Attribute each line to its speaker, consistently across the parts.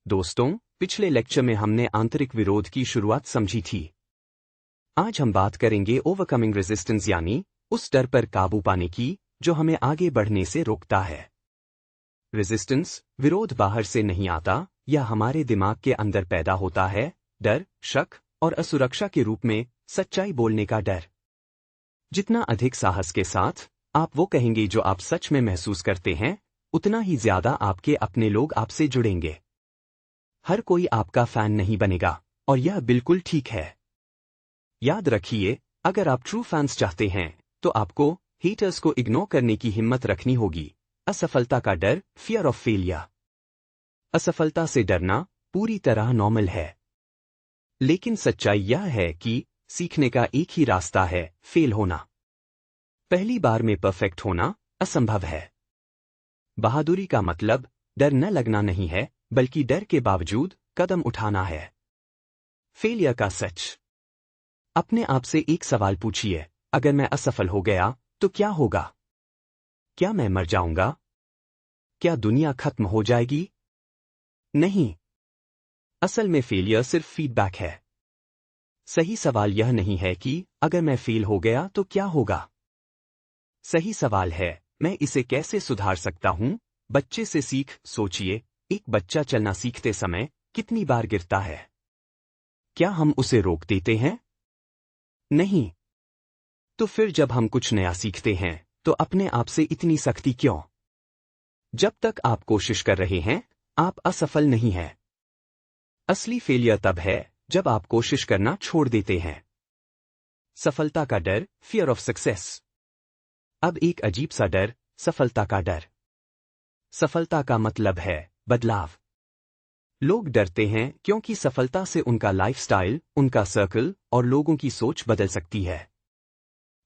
Speaker 1: दोस्तों, पिछले लेक्चर में हमने आंतरिक विरोध की शुरुआत समझी थी। आज हम बात करेंगे ओवरकमिंग रेजिस्टेंस यानी उस डर पर काबू पाने की जो हमें आगे बढ़ने से रोकता है। रेजिस्टेंस, विरोध बाहर से नहीं आता या हमारे दिमाग के अंदर पैदा होता है। डर, शक और असुरक्षा के रूप में सच्चाई बोलने का डर। जितना अधिक साहस के साथ आप वो कहेंगे जो आप सच में महसूस करते हैं, उतना ही ज्यादा आपके अपने लोग आपसे जुड़ेंगे। हर कोई आपका फैन नहीं बनेगा और यह बिल्कुल ठीक है। याद रखिए, अगर आप ट्रू फैंस चाहते हैं तो आपको हेटर्स को इग्नोर करने की हिम्मत रखनी होगी। असफलता का डर, फियर ऑफ फेलियर। असफलता से डरना पूरी तरह नॉर्मल है, लेकिन सच्चाई यह है कि सीखने का एक ही रास्ता है, फेल होना। पहली बार में परफेक्ट होना असंभव है। बहादुरी का मतलब डर न लगना नहीं है, बल्कि डर के बावजूद कदम उठाना है। फेलियर का सच। अपने आप से एक सवाल पूछिए, अगर मैं असफल हो गया तो क्या होगा? क्या मैं मर जाऊंगा? क्या दुनिया खत्म हो जाएगी? नहीं। असल में फेलियर सिर्फ फीडबैक है। सही सवाल यह नहीं है कि अगर मैं फेल हो गया तो क्या होगा। सही सवाल है, मैं इसे कैसे सुधार सकता हूं? बच्चे से सीख। सोचिए, एक बच्चा चलना सीखते समय कितनी बार गिरता है? क्या हम उसे रोक देते हैं? नहीं। तो फिर जब हम कुछ नया सीखते हैं तो अपने आप से इतनी सख्ती क्यों? जब तक आप कोशिश कर रहे हैं, आप असफल नहीं हैं। असली फेलियर तब है जब आप कोशिश करना छोड़ देते हैं। सफलता का डर, फियर ऑफ सक्सेस। अब एक अजीब सा डर, सफलता का डर। सफलता का मतलब है बदलाव। लोग डरते हैं क्योंकि सफलता से उनका लाइफस्टाइल, उनका सर्कल और लोगों की सोच बदल सकती है।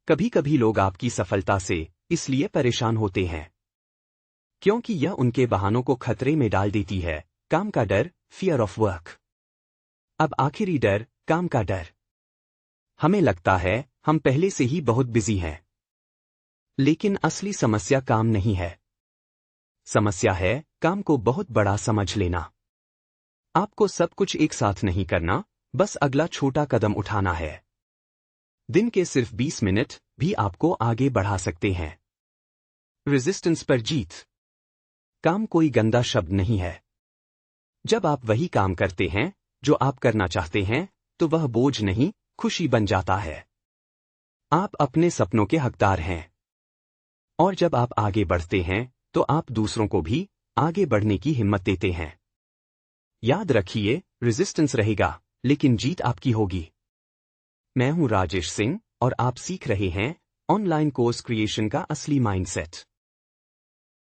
Speaker 1: कभी कभी लोग आपकी सफलता से इसलिए परेशान होते हैं क्योंकि यह उनके बहानों को खतरे में डाल देती है। काम का डर, फियर ऑफ वर्क। अब आखिरी डर, काम का डर। हमें लगता है हम पहले से ही बहुत बिजी हैं, लेकिन असली समस्या काम नहीं है। समस्या है काम को बहुत बड़ा समझ लेना। आपको सब कुछ एक साथ नहीं करना, बस अगला छोटा कदम उठाना है। दिन के सिर्फ 20 मिनट भी आपको आगे बढ़ा सकते हैं। रेजिस्टेंस पर जीत। काम कोई गंदा शब्द नहीं है। जब आप वही काम करते हैं जो आप करना चाहते हैं, तो वह बोझ नहीं, खुशी बन जाता है। आप अपने सपनों के हकदार हैं। और जब आप आगे बढ़ते हैं तो आप दूसरों को भी आगे बढ़ने की हिम्मत देते हैं। याद रखिए, रेजिस्टेंस रहेगा, लेकिन जीत आपकी होगी। मैं हूं राजेश सिंह और आप सीख रहे हैं ऑनलाइन कोर्स क्रिएशन का असली माइंडसेट।